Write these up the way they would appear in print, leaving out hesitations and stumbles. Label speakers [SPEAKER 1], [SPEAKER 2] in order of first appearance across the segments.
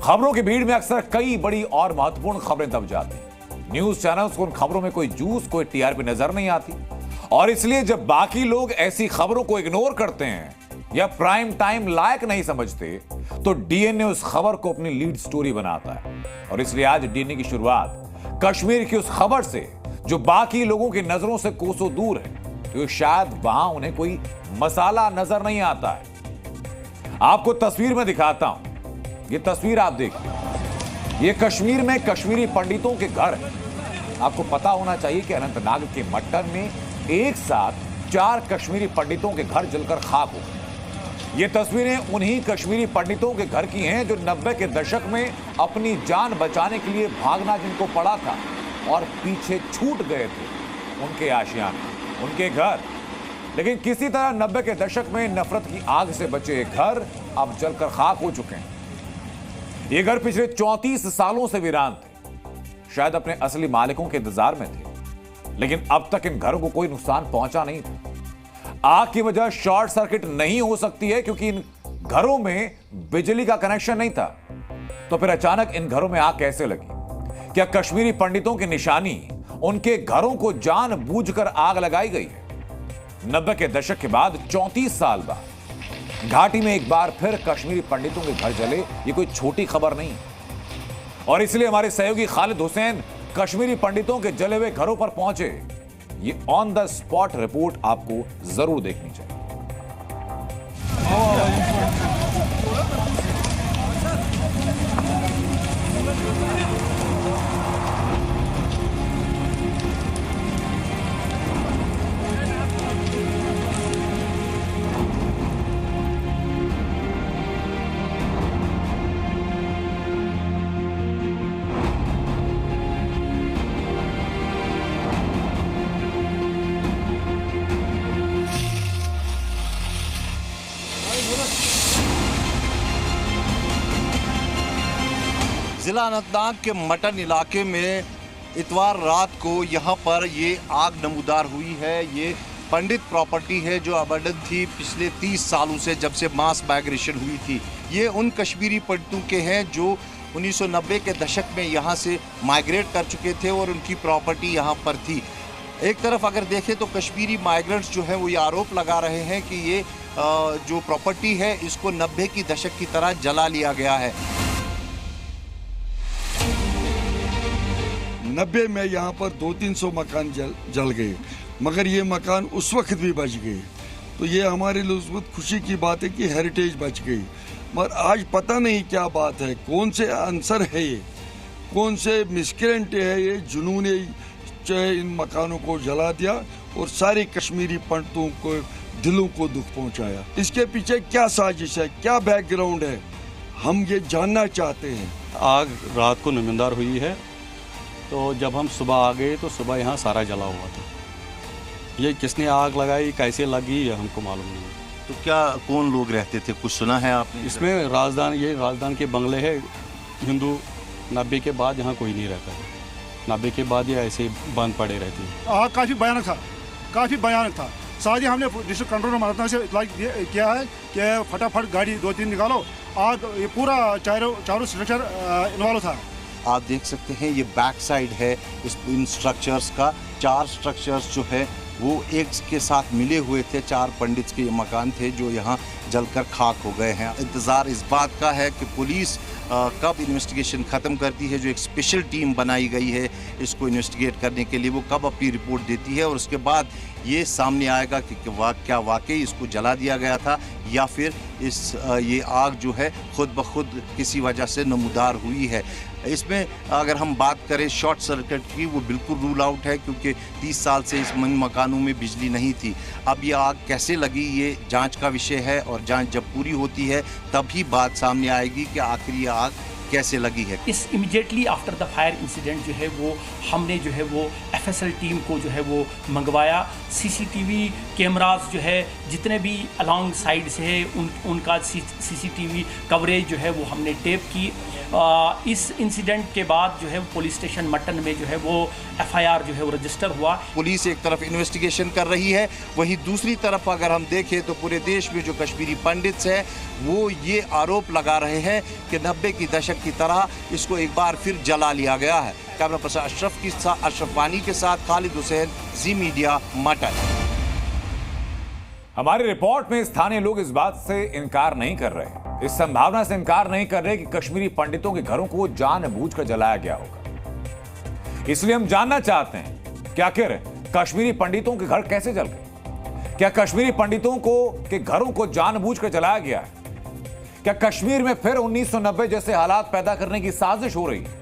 [SPEAKER 1] खबरों की भीड़ में अक्सर कई बड़ी और महत्वपूर्ण खबरें दब जाती हैं। न्यूज चैनल्स को उन खबरों में कोई जूस, कोई टीआरपी नजर नहीं आती और इसलिए जब बाकी लोग ऐसी खबरों को इग्नोर करते हैं या प्राइम टाइम लायक नहीं समझते तो डीएनए उस खबर को अपनी लीड स्टोरी बनाता है। और इसलिए आज डीएनए की शुरुआत कश्मीर की उस खबर से जो बाकी लोगों की नजरों से कोसों दूर है, तो शायद वहां उन्हें कोई मसाला नजर नहीं आता है। आपको तस्वीर में दिखाता हूं, ये तस्वीर आप देखिए। ये कश्मीर में कश्मीरी पंडितों के घर है। आपको पता होना चाहिए कि अनंतनाग के मट्टन में एक साथ 4 कश्मीरी पंडितों के घर जलकर खाक हो गए। ये तस्वीरें उन्हीं कश्मीरी पंडितों के घर की हैं जो 90 के दशक में अपनी जान बचाने के लिए भागना जिनको पड़ा था और पीछे छूट गए थे उनके आशियाने, उनके घर। लेकिन किसी तरह 90 के दशक में नफरत की आग से बचे घर अब जलकर खाक हो चुके हैं। ये घर पिछले 34 सालों से वीरान थे, शायद अपने असली मालिकों के इंतजार में थे, लेकिन अब तक इन घरों को कोई नुकसान पहुंचा नहीं था। आग की वजह शॉर्ट सर्किट नहीं हो सकती है क्योंकि इन घरों में बिजली का कनेक्शन नहीं था। तो फिर अचानक इन घरों में आग कैसे लगी? क्या कश्मीरी पंडितों की निशानी उनके घरों को जानबूझकर आग लगाई गई है? 90 के दशक के बाद 34 साल बाद घाटी में एक बार फिर कश्मीरी पंडितों के घर जले, ये कोई छोटी खबर नहीं। और इसलिए हमारे सहयोगी खालिद हुसैन कश्मीरी पंडितों के जले हुए घरों पर पहुंचे। ये ऑन द स्पॉट रिपोर्ट आपको जरूर देखनी चाहिए।
[SPEAKER 2] जिला अनंतनाग के मटन इलाके में इतवार रात को यहाँ पर ये आग नमूदार हुई है। ये पंडित प्रॉपर्टी है जो अबंडन थी पिछले 30 सालों से, जब से मास माइग्रेशन हुई थी। ये उन कश्मीरी पंडितों के हैं जो 1990 के दशक में यहाँ से माइग्रेट कर चुके थे और उनकी प्रॉपर्टी यहाँ पर थी। एक तरफ अगर देखें तो कश्मीरी माइग्रेंट्स जो हैं वो ये आरोप लगा रहे हैं कि ये जो प्रॉपर्टी है इसको 90 की दशक की तरह जला लिया गया है।
[SPEAKER 3] 90 में यहाँ पर 200-300 मकान जल गए, मगर ये मकान उस वक्त भी बच गए। तो ये हमारे लिए बहुत खुशी की बात है कि हेरिटेज बच गई। मगर आज पता नहीं क्या बात है, कौन से आंसर है ये, कौन से मिसक्रेंट है ये, जिन्होंने इन मकानों को जला दिया और सारे कश्मीरी पंडितों को दिलों को दुख पहुंचाया। इसके पीछे क्या साजिश है, क्या बैकग्राउंड है, हम ये जानना चाहते हैं।
[SPEAKER 4] आग रात को नमूदार हुई है, तो जब हम सुबह आ गए तो सुबह यहाँ सारा जला हुआ था। ये किसने आग लगाई, कैसे लगी, ये हमको मालूम नहीं।
[SPEAKER 2] तो क्या कौन लोग रहते थे, कुछ सुना है आपने?
[SPEAKER 4] इसमें राजधान के बंगले है हिंदू। 90 के बाद यहाँ कोई नहीं रहता है। 90 के बाद ये ऐसे बंद पड़े रहते हैं।
[SPEAKER 5] आग काफ़ी भयानक था। साथ ही हमने डिस्ट्रिक्ट कंट्रोल रूम से इतला किया है कि फटाफट गाड़ी 2-3 निकालो। आग ये पूरा चारों स्ट्रक्चर इन्वॉल्व था।
[SPEAKER 2] आप देख सकते हैं ये बैक साइड है इन स्ट्रक्चर्स का। 4 स्ट्रक्चर्स जो है वो एक के साथ मिले हुए थे। 4 पंडित के मकान थे जो यहाँ जलकर खाक हो गए हैं। इंतज़ार इस बात का है कि पुलिस कब इन्वेस्टिगेशन ख़त्म करती है। जो एक स्पेशल टीम बनाई गई है इसको इन्वेस्टिगेट करने के लिए, वो कब अपनी रिपोर्ट देती है और उसके बाद ये सामने आएगा कि क्या वाकई इसको जला दिया गया था या फिर ये आग जो है खुद ब खुद किसी वजह से नमूदार हुई है। इसमें अगर हम बात करें शॉर्ट सर्किट की, वो बिल्कुल रूल आउट है क्योंकि 30 साल से इस मकानों में बिजली नहीं थी। अब ये आग कैसे लगी ये जांच का विषय है और जांच जब पूरी होती है तभी बात सामने आएगी कि आखिर ये आग कैसे लगी है।
[SPEAKER 6] इस immediately after the fire incident जो है वो हमने जो है वो एफएसएल टीम को जो है वो मंगवाया। सीसीटीवी कैमरास जो है जितने भी अलॉन्ग साइड से है उनका सीसीटीवी कवरेज जो है वो हमने टेप की। इस इंसिडेंट के बाद जो है पुलिस स्टेशन मटन में जो है वो एफआईआर जो है वो रजिस्टर हुआ।
[SPEAKER 2] पुलिस एक तरफ इन्वेस्टिगेशन कर रही है, वहीं दूसरी तरफ अगर हम देखें तो पूरे देश में जो कश्मीरी पंडित्स हैं वो ये आरोप लगा रहे हैं कि 90 की दशक की तरह इसको एक बार फिर जला लिया गया है। कैमरा पर्सन अशरफ वानी के साथ खालिद हुसैन, जी मीडिया, मटन।
[SPEAKER 1] हमारी रिपोर्ट में स्थानीय लोग इस बात से इनकार नहीं कर रहे, इस संभावना से इनकार नहीं कर रहे कि कश्मीरी पंडितों के घरों को जानबूझकर जलाया गया होगा। इसलिए हम जानना चाहते हैं कि आखिर कश्मीरी पंडितों के घर कैसे जल गए? क्या कश्मीरी पंडितों के घरों को जानबूझकर जलाया गया है? क्या कश्मीर में फिर 1990 जैसे हालात पैदा करने की साजिश हो रही है?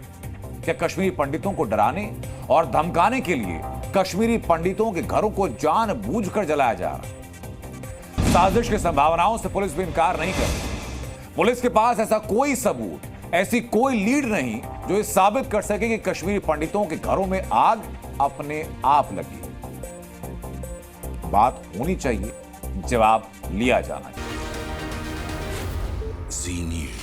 [SPEAKER 1] क्या कश्मीरी पंडितों को डराने और धमकाने के लिए कश्मीरी पंडितों के घरों को जानबूझकर जलाया जा रहा है? साजिश की संभावनाओं से पुलिस भी इनकार नहीं कर रही। पुलिस के पास ऐसा कोई सबूत, ऐसी कोई लीड नहीं जो ये साबित कर सके कि कश्मीरी पंडितों के घरों में आग अपने आप लगी। बात होनी चाहिए, जवाब लिया जाना चाहिए।
[SPEAKER 2] जी न्यूज़।